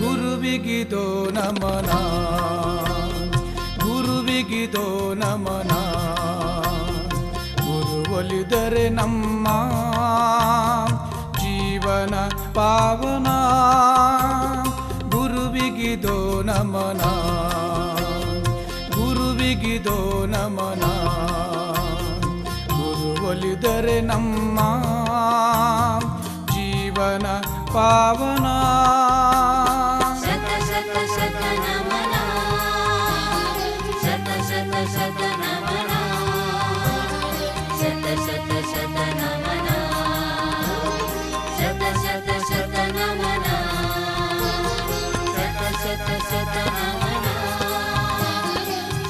ಗುರುವಿಗಿದೋ ನಮನ, ಗುರುವಿಗಿದೋ ನಮನ. ಗುರು ಒಲಿದರೆ ನಮ್ಮ ಜೀವನ ಪಾವನ. ಗುರುವಿಗಿದೋ ನಮನ, ಗುರುವಿಗಿದೋ ನಮನ. ಗುರು ಒಲಿದರೆ ನಮ್ಮ ಜೀವನ ಪಾವನ. ಶತ ಶತ ಶತ ನಮನ, ಶತ ಶತ ಶತ ನಮನ, ಶತ ಶತ ಶತ ನಮನ, ಶತ ಶತ ಶತ ನಮನ, ಶತ ಶತ ಶತ ನಮನ,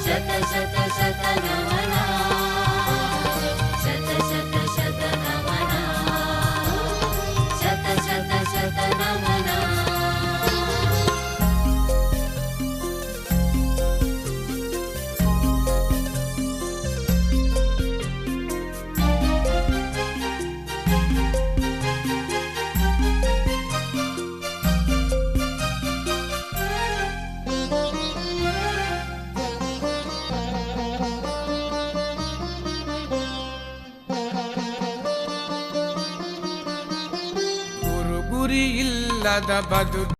ಶತ ಶತ ಶತ ನಮನ, ಶತ ಶತ ಶತ ನಮನ, ಶತ ಶತ ಶತ ನಮನ. ಗುರಿ ಇಲ್ಲದ ಬದುಕು